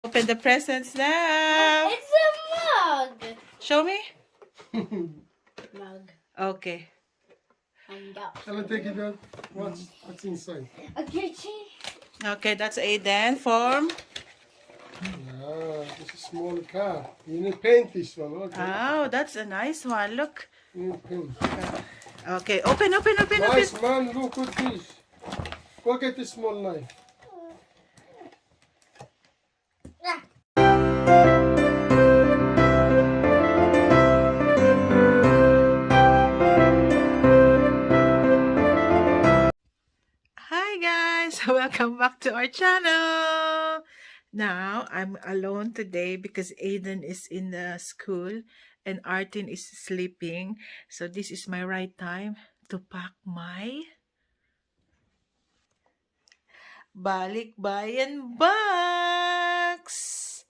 Open the presents now. It's a mug. Show me. Mug. Okay. And up. Shall I take it out? What's inside? A keychain. Okay, that's Aiden form. Ah, this is a small car. You need paint this one, okay? Oh, that's a nice one. Look. You need paint. Okay, open. Nice man, look at this. Go get the small knife. Hi guys, welcome back to our channel. Now, I'm alone today because Aiden is in the school and Artin is sleeping. So this is my right time to pack my Balikbayan box.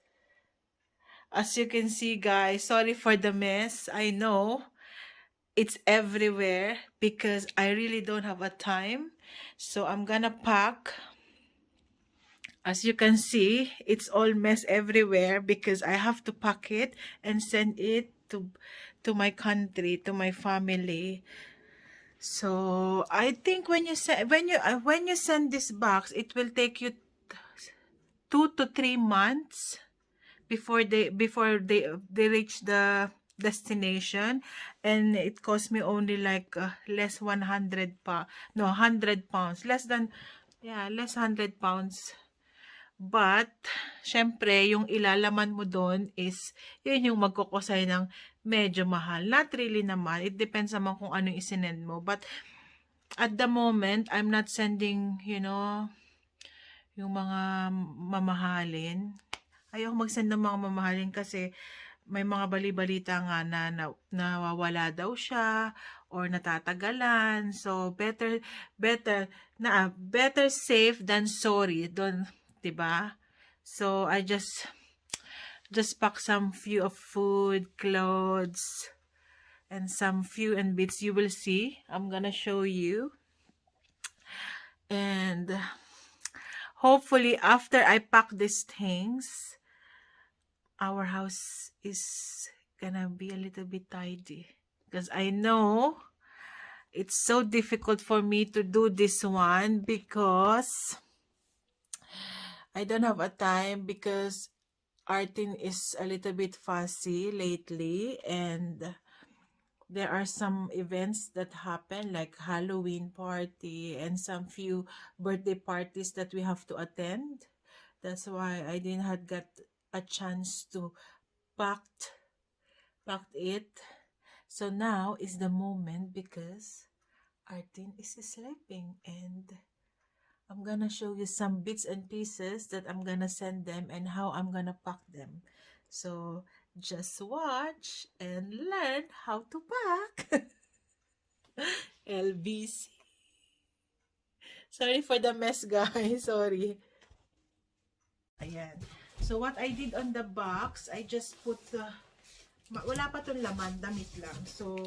As you can see guys, sorry for the mess. I know it's everywhere because I really don't have a time. So I'm gonna pack. As you can see, it's all mess everywhere because I have to pack it and send it to my country, to my family. So I think when you send this box, it will take you 2 to 3 months before they reach the destination, and it cost me only like less 100 pounds, less 100 pounds. But, syempre, yung ilalaman mo doon is, yun yung magkukosay ng medyo mahal. Not really naman. It depends naman kung anong isinend mo. But, at the moment, I'm not sending, yung mga mamahalin. Ayoko mag-send ng mga mamahalin kasi may mga bali-balita nga na nawawala daw siya or natatagalan. So, better safe than sorry. Don't, 'di ba? So I just pack some few of food, clothes, and some few and bits. You will see. I'm gonna show you. And hopefully after I pack these things, our house is gonna be a little bit tidy. Because I know it's so difficult for me to do this one because I don't have a time because Artin is a little bit fussy lately, and there are some events that happen like Halloween party and some few birthday parties that we have to attend. That's why I didn't have got a chance to packed it. So now is the moment because Artin is sleeping, and I'm gonna show you some bits and pieces that I'm gonna send them and how I'm gonna pack them. So just watch and learn how to pack. LBC. Sorry for the mess, guys. Sorry. Ayan. So what I did on the box, I just put wala pa tong laman, damit lang. So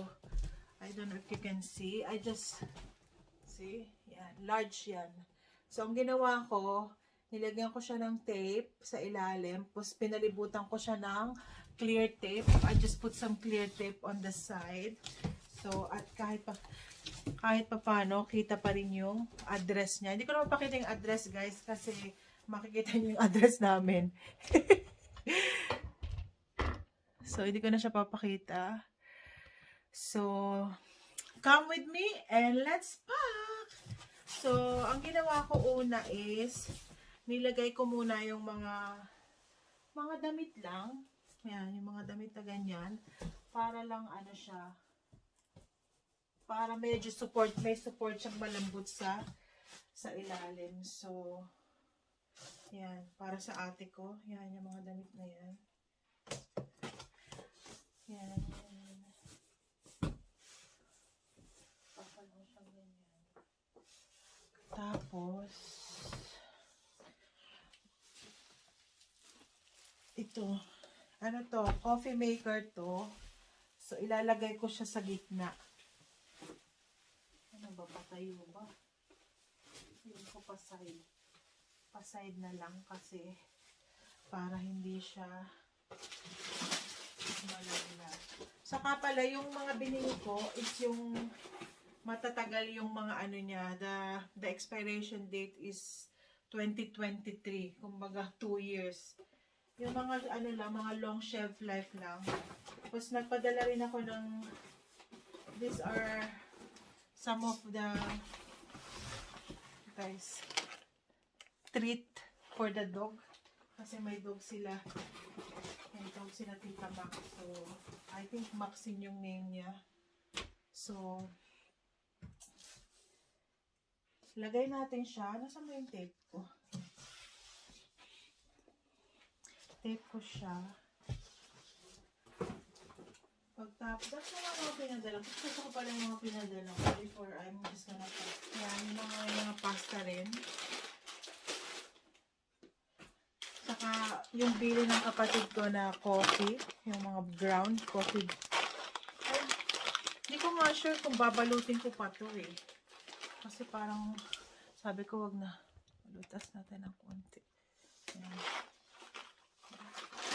I don't know if you can see. I just see, yan, large yan. So, ang ginawa ko, nilagyan ko siya ng tape sa ilalim, tapos pinalibutan ko siya ng clear tape. I just put some clear tape on the side. So, at kahit pa paano, kita pa rin yung address niya. Hindi ko na mapakita yung address, guys, kasi makikita niyo yung address namin. So, hindi ko na siya papakita. So, come with me and let's pack! So, ang ginawa ko una is, nilagay ko muna yung mga damit lang. Ayan, yung mga damit na ganyan. Para lang ano siya, para medyo may support siyang malambot sa ilalim. So, yan, para sa ate ko. Yan, yung mga damit na yan. Yan. Papalo siyang ganyan. Tapos, ito, ano to, coffee maker to. So, ilalagay ko siya sa gitna. Ano ba, patayo ba? Hindi ko paside na lang kasi para hindi siya malaglag. Saka pala, yung mga binili ko is yung matatagal yung mga ano niya. The expiration date is 2023. Kumbaga, 2 years. Yung mga ano lang, mga long shelf life lang. Tapos nagpadala rin ako ng, these are some of the, guys, treat for the dog. Kasi may dog sila. May dog sila Tita Max. So, I think Maxine yung name niya. So, lagay natin siya. Nasaan ba yung tape ko? Tape ko siya. Pagtapos, that's mga pinadala. Gusto ko pala yung mga pinadala ko before I'm just gonna put. Yan, yung mga pasta rin. Saka, yung bili ng kapatid ko na coffee. Yung mga ground coffee. Ay, hindi ko nga sure kung babalutin ko pa to eh. Kasi parang, sabi ko wag na. Balutas natin ng konti. Yan.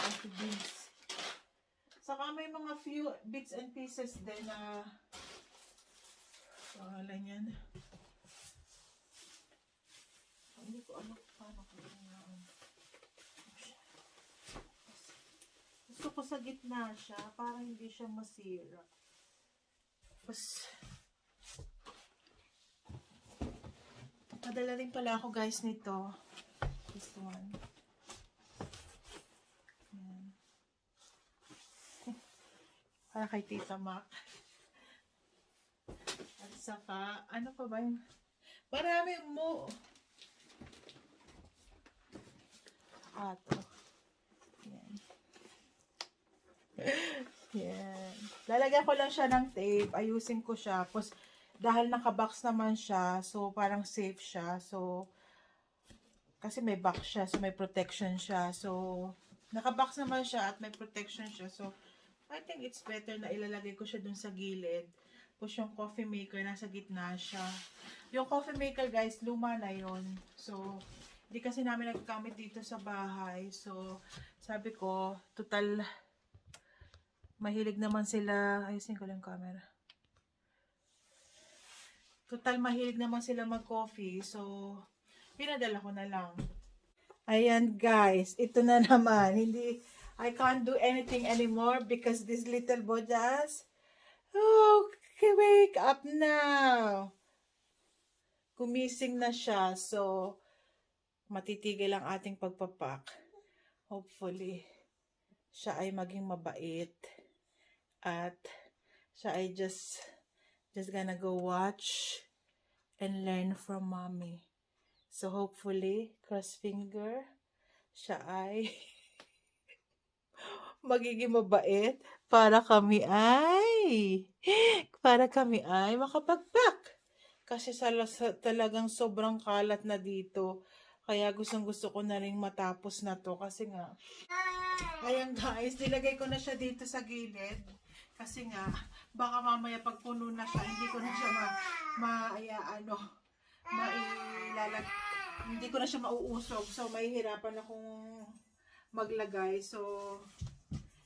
Coffee beans. Saka may mga few bits and pieces din na pangalan yan. Hindi ko alam paano ko yun. Gusto ko sa gitna siya para hindi siya masira. Tapos padala rin pala ako guys nito. This one. Yan. Para kay Tita Mac. At saka, ano pa ba yung marami mo. Ito. Yan. Yan. Lalagyan ko lang siya ng tape. Ayusin ko siya. Tapos, dahil nakabox naman siya, so parang safe siya. So, kasi may box siya, so may protection siya. So, nakabox naman siya at may protection siya. So, I think it's better na ilalagay ko siya dun sa gilid. Tapos yung coffee maker, nasa gitna siya. Yung coffee maker, guys, luma na yun. So, hindi kasi namin nagkamit dito sa bahay. So, sabi ko, total, mahilig naman sila. Ayusin ko lang yung camera. Total, mahilig naman sila mag-coffee. So, pinadala ko na lang. Ayan, guys. Ito na naman. I can't do anything anymore because this little bojas. Oh, wake up now. Gumising na siya. So, matitigil ang ating pagpapak. Hopefully, siya ay maging mabait. At siya ay just gonna go watch and learn from mommy. So, hopefully, cross finger, siya ay magiging mabait para kami ay makapagpak. Kasi talagang sobrang kalat na dito. Kaya gusto ko na rin matapos na to. Kasi nga, ayan guys, nilagay ko na siya dito sa gilid. Kasi nga, baka mamaya pag puno na siya, hindi ko na siya hindi ko na siya mauusog. So, mahihirapan akong maglagay. So,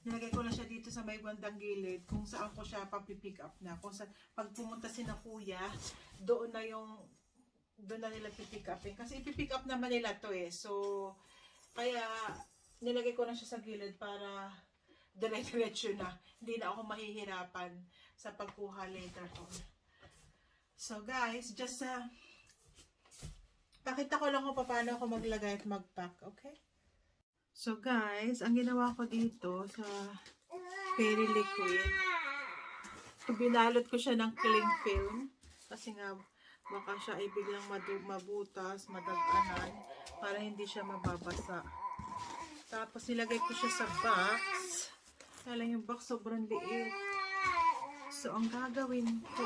nilagay ko na siya dito sa may bandang gilid kung saan ko siya papipick up na. Kung pag pumunta si na kuya, doon na nila pipick upin. Kasi ipipick up naman nila to eh. So, kaya nilagay ko na siya sa gilid para dire-diretso na. Hindi na ako mahihirapan sa pagkuha later on. So guys, just pakita ko lang kung paano ako maglagay at magpack. Okay? So guys, ang ginawa ko dito sa Fairy Liquid, binalot ko siya ng cling film kasi nga baka siya ay biglang mabutas, madaganan para hindi siya mababasa. Tapos nilagay ko siya sa box. Kaya lang yung box sobrang liit. So ang gagawin ko,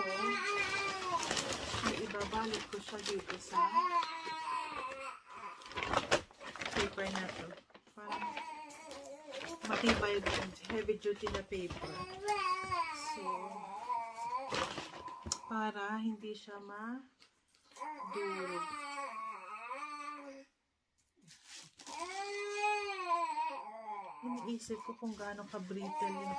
ay ibabalot ko siya dito sa paper na to. Matibay, heavy duty na paper. So, para hindi siya madurog. iniisip ko kung gaano ka-brittle yun.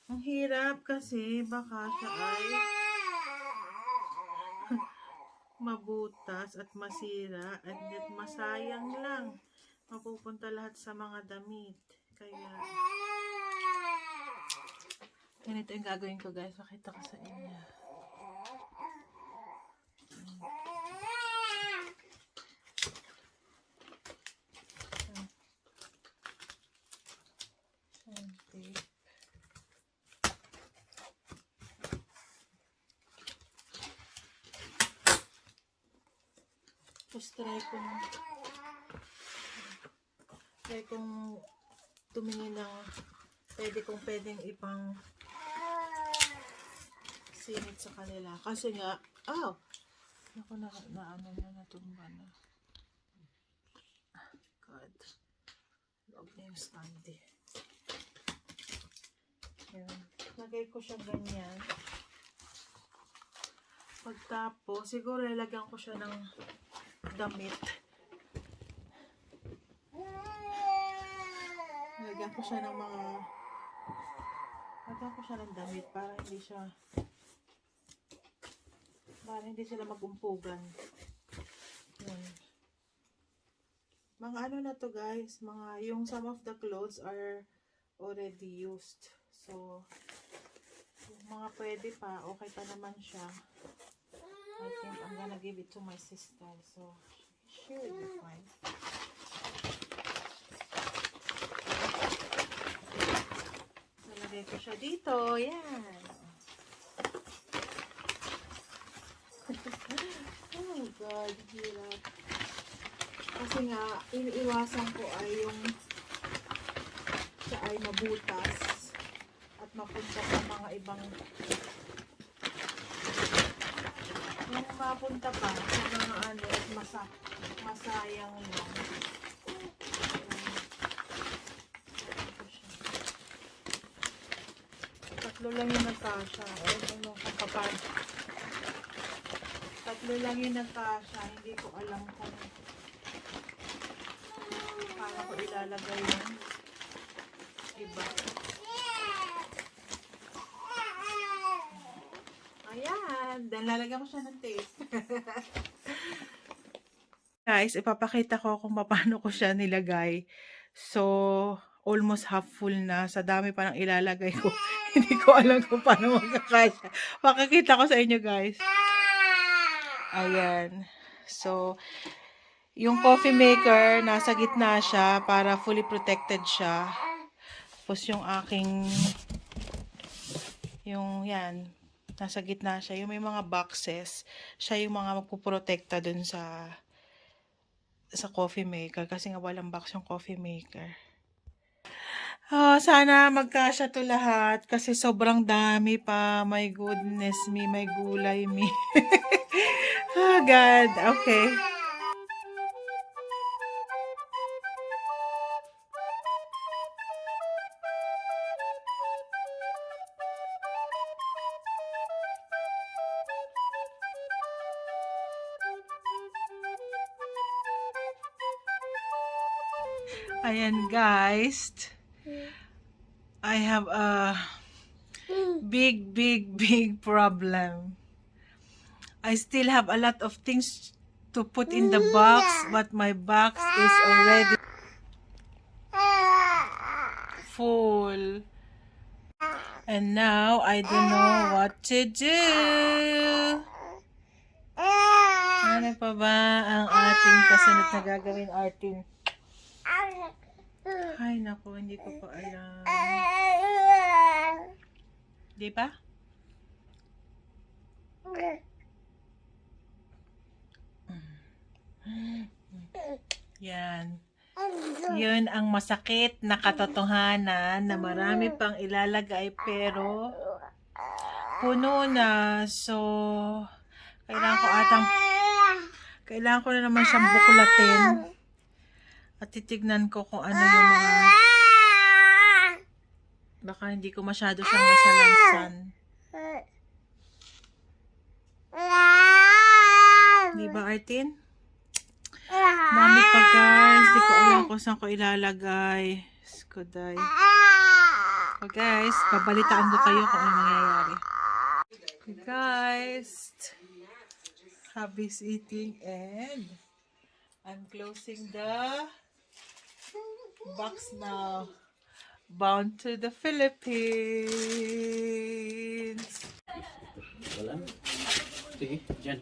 Ang hirap kasi baka siya ay mabutas at masira at masayang lang. Mapupunta lahat sa mga damit. Kaya ganito yung gagawin ko, guys. Pakita ko sa inyo. Tape. Tapos try kong tumingin ng pwedeng ipang singit sa kanila. Kasi nga, naku, ano na, natumba na. God. Log na yung standy. Ayan. Lagay ko siya ganyan. Pagtapos, siguro lalagyan ko siya ng damit. Lagyan ko siya ng damit para hindi sila magumpugan. Yun. Mga ano na to, guys, yung some of the clothes are already used. So, yung mga pwede pa, okay pa naman siya. I think I'm gonna give it to my sister. So, she will be fine. Nalagay ko siya dito. Yan. Oh my God, hirap. Kasi nga, iniiwasan ko ay yung siya ay mabutas at mapunta sa mga ibang yung mapunta pa sa mga ano at masayang lang. Tatlo lang yung nagkasya. Ano, kapag tatlo lang yung nagkasya, hindi ko alam kung paano ko ilalagay yung iba. Ayan. Then, lalagyan ko siya ng tape. Guys, ipapakita ko kung paano ko siya nilagay. So, almost half full na. Sa dami pa ng ilalagay ko. Hindi ko alam kung paano magkakasya. Pakikita ko sa inyo, guys. Ayan. So, yung coffee maker, nasa gitna siya para fully protected siya. Tapos yung aking, yan, nasa gitna siya. Yung may mga boxes, siya yung mga magpuprotekta dun sa coffee maker. Kasi nga walang box yung coffee maker. Sana magkasya to lahat. Kasi sobrang dami pa. My goodness me, may gulay me. Oh God, okay. Ayan, guys. I have a big problem. I still have a lot of things to put in the box, but my box is already full. And now, I don't know what to do. Ano pa ba ang ating kasunod na gagawin, Artin? Ay, naku, hindi ko pa alam. Di ba? Yan. Yun ang masakit na katotohanan na marami pang ilalagay pero puno na. So, kailangan ko na naman siyang buklatin. At titignan ko kung ano yung mga baka hindi ko masyado siyang masalansan. Di ba, Artin? Dami pa, guys. kung saan ko ilalagay. Skuday. So guys, babalitaan ko kayo kung ano mangyayari. Okay guys, hubby's eating and I'm closing the box now. Bound to the Philippines. Wala. Sige, dyan.